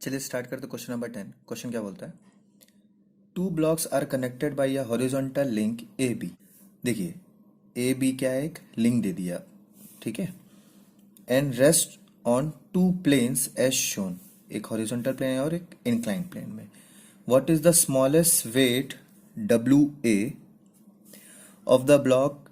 चलिए स्टार्ट करते question number 10। Question क्या बोलता है? Two blocks are connected by a horizontal link A B. देखिए, ए बी क्या है, एक लिंक दे दिया, ठीक है। And rest on two planes as shown, एक हॉरिजॉन्टल प्लेन और एक इंक्लाइन प्लेन में। What is the smallest weight W A of the block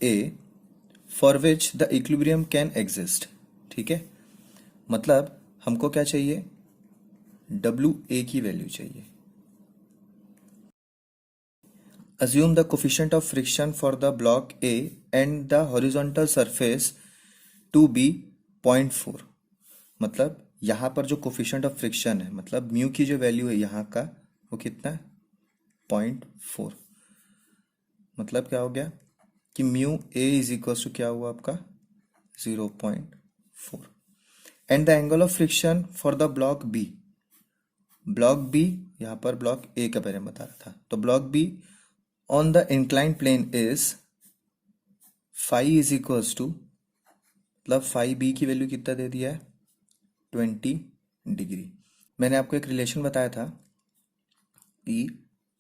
A for which the equilibrium can exist. ठीक है, मतलब हमको क्या चाहिए, डब्ल्यू ए की वैल्यू चाहिए। Assume the coefficient of friction for the block A and the horizontal surface to be 0.4। मतलब यहाँ पर जो कोफिशिएंट ऑफ फ्रिक्शन है, मतलब म्यू की जो वैल्यू है यहाँ का, वो कितना है, 0.4। मतलब क्या हो गया कि mu A is equal to क्या हुआ आपका, 0.4। And the angle of friction for the block B, block B यहाँ पर ब्लॉक ए का बारे में बता रहा था, तो block B on the incline plane is phi is equals to, मतलब फाई बी की वैल्यू कितना दे दिया है, 20 डिग्री। मैंने आपको एक रिलेशन बताया था कि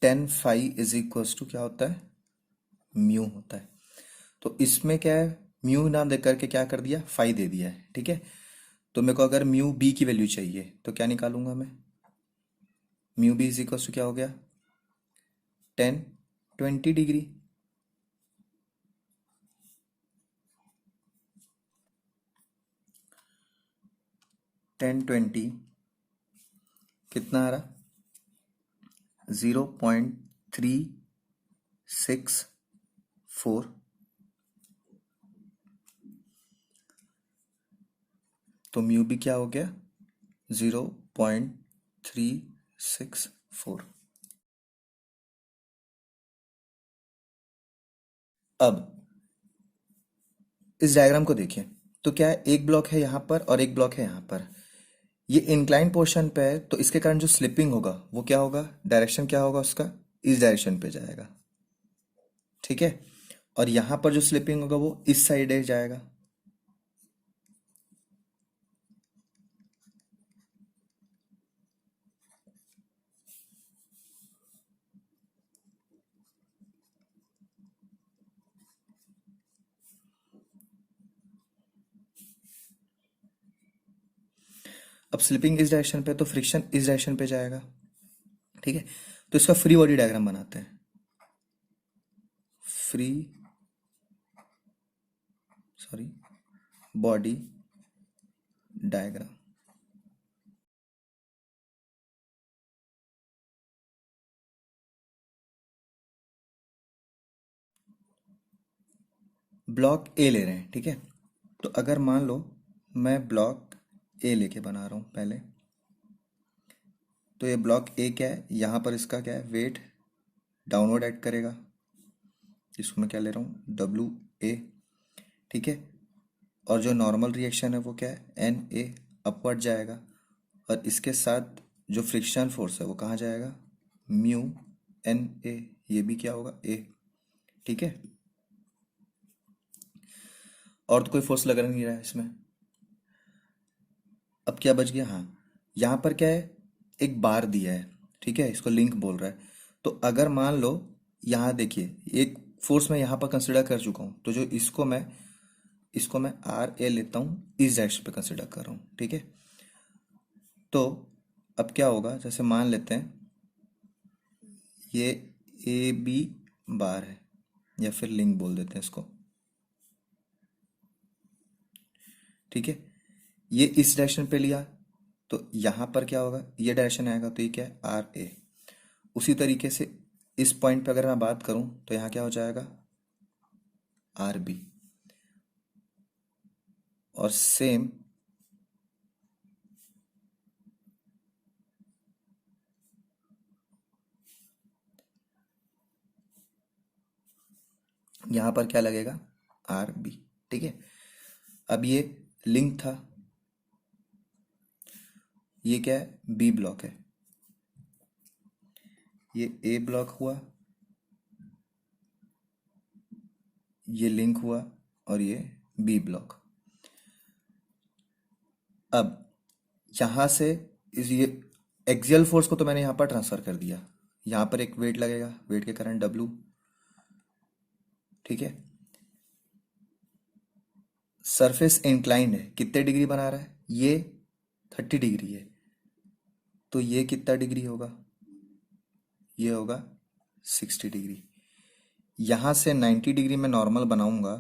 tan phi is equals to क्या होता है, म्यू होता है। तो इसमें क्या है, म्यू नाम दे करके क्या कर दिया, फाई दे दिया है, ठीक है। तो मेरे को अगर म्यू बी की वैल्यू चाहिए तो क्या निकालूंगा मैं, mu B is equals to क्या हो गया, 10 20 डिग्री। टेन ट्वेंटी कितना आ रहा, 0.364। तो म्यू भी क्या हो गया, 0.364। अब इस डायग्राम को देखें तो क्या है, एक ब्लॉक है यहाँ पर और एक ब्लॉक है यहाँ पर। ये इंक्लाइन पोर्शन पे है, तो इसके कारण जो स्लिपिंग होगा वो क्या होगा, डायरेक्शन क्या होगा उसका, इस डायरेक्शन पे जाएगा, ठीक है। और यहाँ पर जो स्लिपिंग होगा वो इस साइड जाएगा। अब स्लिपिंग इस डायरेक्शन पे तो फ्रिक्शन इस डायरेक्शन पे जाएगा, ठीक है। तो इसका फ्री बॉडी डायग्राम बनाते हैं। Free sorry body diagram. Block ए ले रहे हैं, ठीक है। तो अगर मान लो मैं ब्लॉक ए लेके बना रहा हूँ पहले, तो ये ब्लॉक ए क्या है, यहाँ पर इसका क्या है, वेट डाउनवर्ड एक्ट करेगा। इसको मैं क्या ले रहा हूँ, डब्ल्यू ए, ठीक है। और जो नॉर्मल रिएक्शन है वो क्या है, एन ए, अपवर्ड जाएगा। और इसके साथ जो फ्रिक्शन फोर्स है वो कहाँ जाएगा, म्यू एन ए, ये भी क्या होगा, ए, ठीक है। और तो कोई फोर्स लग नहीं रहा है इसमें। अब क्या बच गया, हाँ, यहाँ पर क्या है, एक बार दिया है, ठीक है, इसको लिंक बोल रहा है। तो अगर मान लो यहाँ देखिए, एक फोर्स मैं यहाँ पर कंसिडर कर चुका हूँ, तो जो इसको मैं आर ए लेता हूँ, इस डायरेक्शन पे कंसिडर कर रहा हूँ, ठीक है। तो अब क्या होगा, जैसे मान लेते हैं ये ए बी बार है, या फिर लिंक बोल देते हैं इसको, ठीक है। ये इस डायरेक्शन पे लिया, तो यहाँ पर क्या होगा, ये डायरेक्शन आएगा, तो ये क्या है, आर ए। उसी तरीके से इस पॉइंट पे अगर मैं बात करूं तो यहाँ क्या हो जाएगा, आर बी। और सेम यहाँ पर क्या लगेगा, आर बी, ठीक है। अब ये लिंक था, ये क्या है, बी ब्लॉक है, ये ए ब्लॉक हुआ, ये लिंक हुआ, और ये बी ब्लॉक। अब यहाँ से इस ये एक्सियल फोर्स को तो मैंने यहाँ पर ट्रांसफर कर दिया, यहाँ पर एक वेट लगेगा, वेट के कारण डब्लू, ठीक है। सरफेस इंक्लाइंड है, कितने डिग्री बना रहा है, ये 30 डिग्री है, तो ये कितना डिग्री होगा, ये होगा 60 डिग्री। यहां से 90 डिग्री में नॉर्मल बनाऊंगा,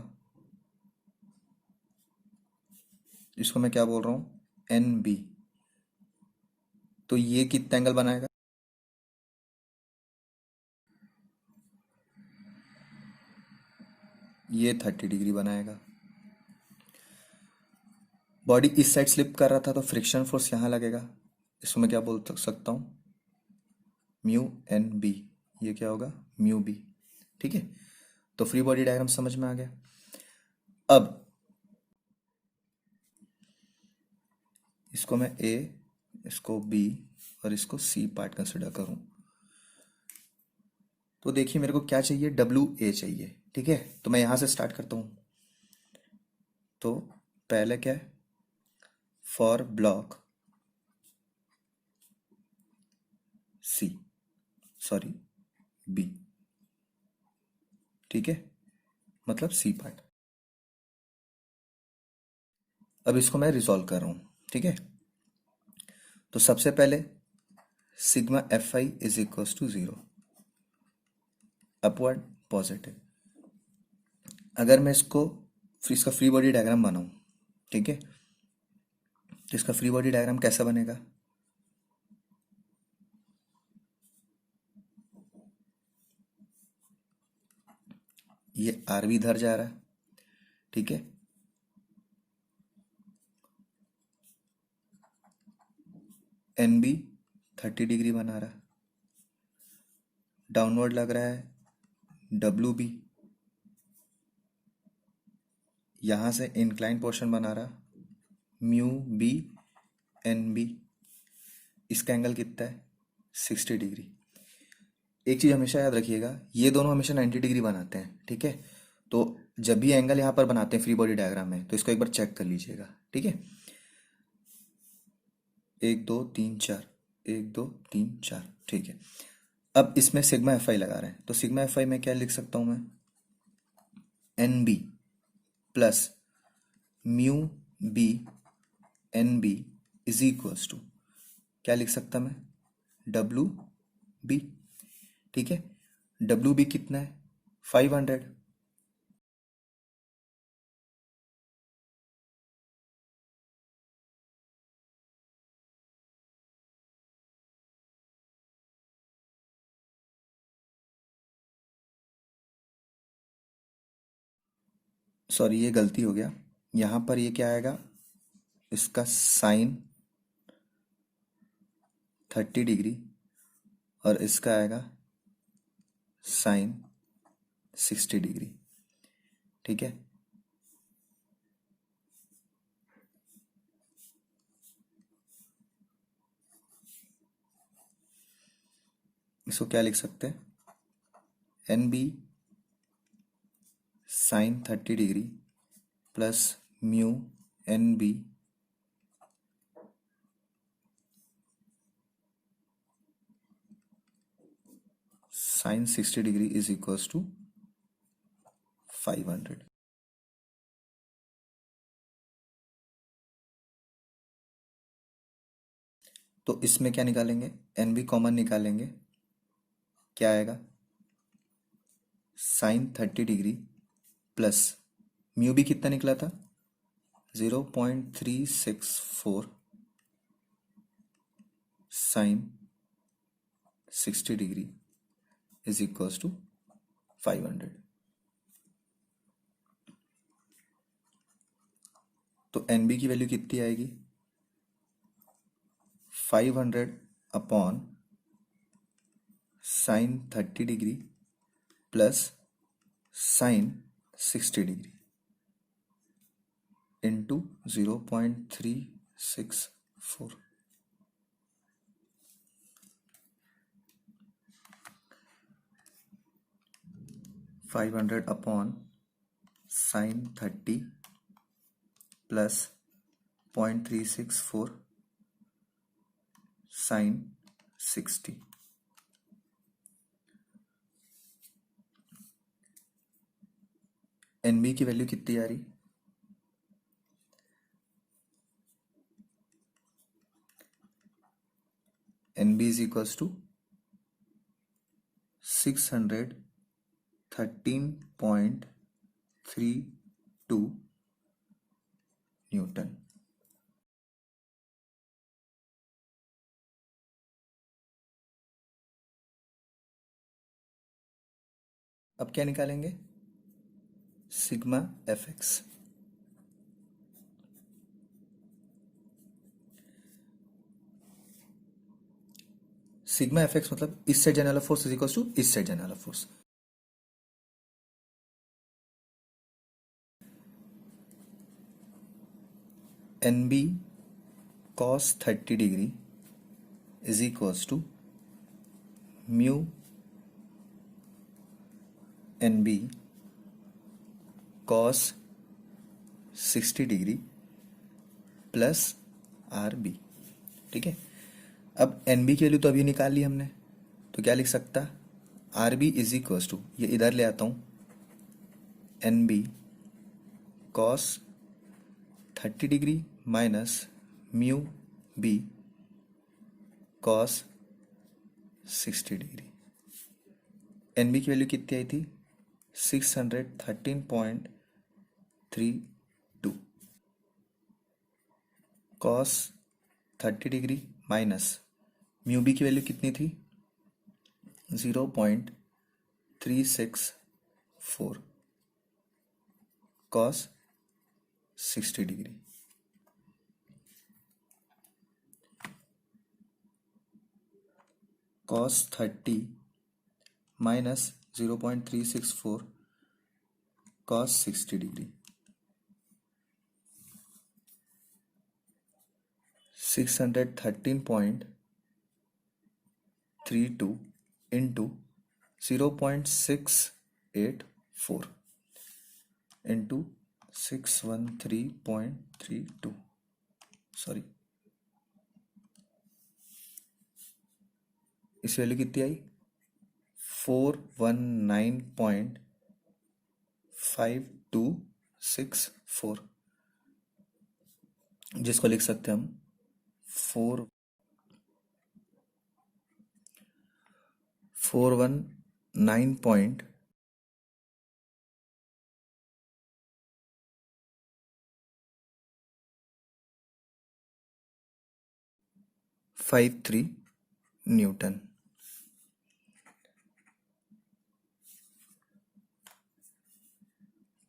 इसको मैं क्या बोल रहा हूँ, एन बी। तो ये कितना एंगल बनाएगा, ये 30 डिग्री बनाएगा। बॉडी इस साइड स्लिप कर रहा था तो फ्रिक्शन फोर्स यहाँ लगेगा, इसको मैं क्या बोल सकता हूँ, म्यू एन बी। ये क्या होगा, म्यू बी, ठीक है। तो फ्री बॉडी डायग्राम समझ में आ गया। अब इसको मैं ए, इसको बी और इसको सी पार्ट कंसिडर करूं, तो देखिए मेरे को क्या चाहिए, डब्ल्यू ए चाहिए, ठीक है। तो मैं यहां से स्टार्ट करता हूं। तो पहले क्या है, for block C, sorry B, ठीक है, मतलब सी पार्ट। अब इसको मैं रिजॉल्व कर रहा हूं, ठीक है। तो सबसे पहले sigma F I is equal to 0, upward positive. अगर मैं इसका फ्री बॉडी डायग्राम बनाऊं, ठीक है, तो इसका फ्री बॉडी डायग्राम कैसा बनेगा, ये आर भी इधर जा रहा है, ठीक है, एन बी 30 डिग्री बना रहा है, डाउनवर्ड लग रहा है डब्ल्यू बी, यहां से इंक्लाइन पोर्शन बना रहा, म्यू बी एन बी। इसका एंगल कितना है, 60 डिग्री। एक चीज हमेशा याद रखिएगा, ये दोनों हमेशा 90 डिग्री बनाते हैं, ठीक है। तो जब भी एंगल यहाँ पर बनाते हैं फ्री बॉडी डायग्राम में, तो इसको एक बार चेक कर लीजिएगा, ठीक है। 1 2 3 4, 1 2 3 4, ठीक है। अब इसमें सिग्मा एफ आई लगा रहे हैं, तो सिग्मा एफ आई में क्या लिख सकता हूं मैं, N B plus mu B N B is equals to, क्या लिख सकता मैं, डब्ल्यू बी, ठीक है। डब्ल्यू बी कितना है, 500। सॉरी ये गलती हो गया, यहाँ पर ये क्या आएगा, इसका साइन 30 डिग्री और इसका आएगा साइन 60 डिग्री, ठीक है। इसको क्या लिख सकते हैं, N B sine 30 degree plus mu N B sine 60 degree is equals to 500। तो इसमें क्या निकालेंगे, एन बी कॉमन निकालेंगे, क्या आएगा, sine 30 degree plus mu B कितना निकला था, 0.364 sine 60 degree is equals to 500। तो एन बी की वैल्यू कितनी आएगी, 500 upon sine 30 degree plus sine 60 degree into 0.364। 500 upon sine 30 प्लस 0.364 साइन 60। एन बी की वैल्यू कितनी आ रही? N B is equals to 613.32 newton. अब क्या निकालेंगे? Sigma F X. Sigma F x मतलब इस साइड जाने वाला फोर्स इज इक्वल्स टू इस साइड जाने वाला force. N B cos 30 degree is equals to mu N B cos 60 degree plus R B. ठीक है, अब एन बी की वैल्यू तो अभी निकाल ली हमने, तो क्या लिख सकता? R B is equals to, ये इधर ले आता हूँ, N B cos 30 degree minus mu B cos 60 degree. N B की वैल्यू कितनी आई थी? 613.32 cos 30 degree minus mu B की वैल्यू कितनी थी? 0.364 cos 60 degree. Cos 30 minus 0.364 cos 60 degree. 613.32 into 0.684 into 613.32, sorry, इस वैल्यू कितनी आई? 419.5264, जिसको लिख सकते हैं हम 419.53 न्यूटन।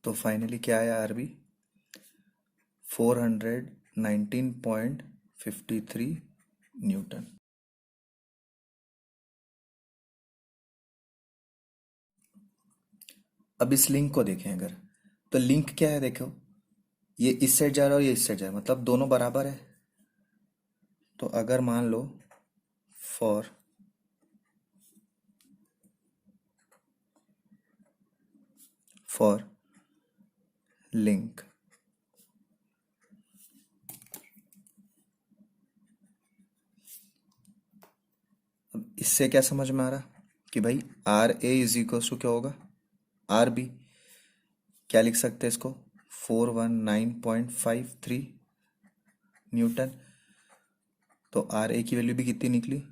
तो फाइनली क्या आया? R B 419.53 newton. अब इस लिंक को देखें अगर, तो लिंक क्या है? देखो, ये इस साइड जा रहा है और ये इस साइड जा रहा है, मतलब दोनों बराबर है। तो अगर मान लो फॉर लिंक अब इससे क्या समझ में आ रहा कि भाई R A is equal to क्या होगा? R B. क्या लिख सकते हैं इसको? 419.53 न्यूटन। तो आर ए की वैल्यू भी कितनी निकली?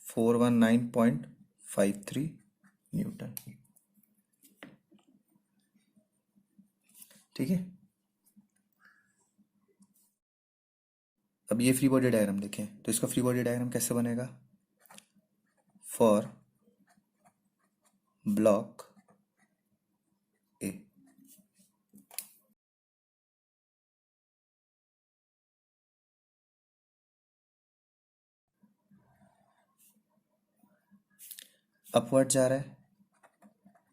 419.53 न्यूटन। ठीक है, अब ये फ्री बॉडी डायग्राम देखें, तो इसका फ्री बॉडी डायग्राम कैसे बनेगा? फॉर ब्लॉक ए, अपवर्ड जा रहा है,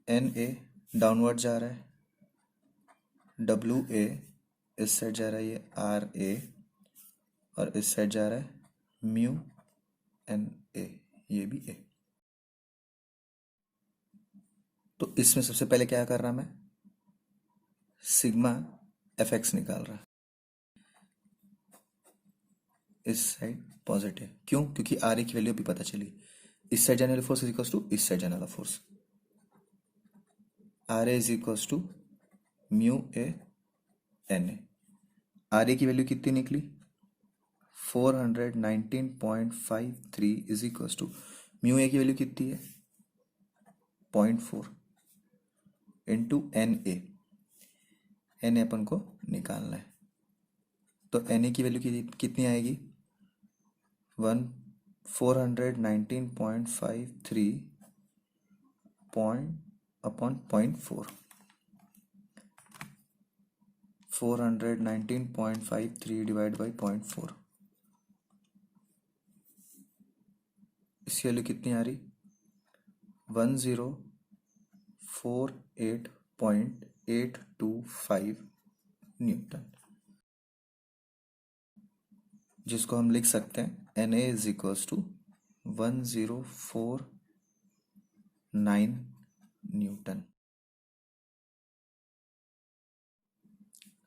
एन ए डाउनवर्ड जा रहा है, डब्ल्यू ए इस साइड जा रहा है, ये आर ए, और इस साइड जा रहा है म्यू एन ए, ये भी ए। तो इसमें सबसे पहले क्या कर रहा मैं? सिग्मा एफ एक्स निकाल रहा। इस साइड पॉजिटिव। क्यों? क्योंकि आर ए की वैल्यू अभी पता चली। इस साइड जाने वाला फोर्स इज इक्वल्स टू इस साइड जाने वाला force. R A is equals to mu A N A. R A की वैल्यू कितनी निकली? 419.53 is equals to mu A की वैल्यू कितनी है? 0.4 into N A. N A अपन को निकालना है, तो एन ए की वैल्यू कितनी आएगी? 419.53 पॉइंट अपॉन 0.4। 419.53 डिवाइड बाई 0.4, इसकी वैल्यू कितनी आ रही? 1048.825 न्यूटन, जिसको हम लिख सकते हैं N A is equals to 1049 newton.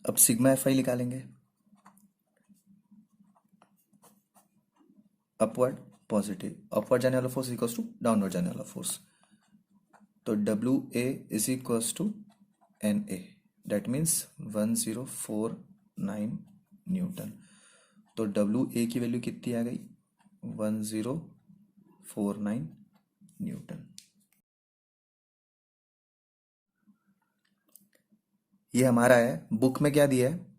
अब सिग्मा एफ आई निकालेंगे। अपवर्ड पॉजिटिव, अपवर्ड जाने वाला फोर्स इक्वल्स टू डाउनवर्ड जाने वाला फोर्स, तो W A is equals to N A, that means 1049 newton. तो डब्ल्यू ए की वैल्यू कितनी आ गई? 1049 न्यूटन। ये हमारा है। बुक में क्या दिया है?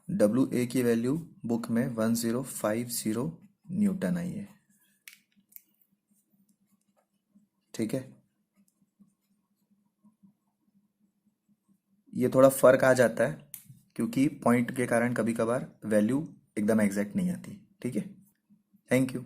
डब्ल्यू ए की वैल्यू बुक में 1050 न्यूटन आई है। ठीक है, ये थोड़ा फर्क आ जाता है क्योंकि पॉइंट के कारण कभी कभार वैल्यू एकदम एग्जैक्ट नहीं आती। ठीक है, थैंक यू।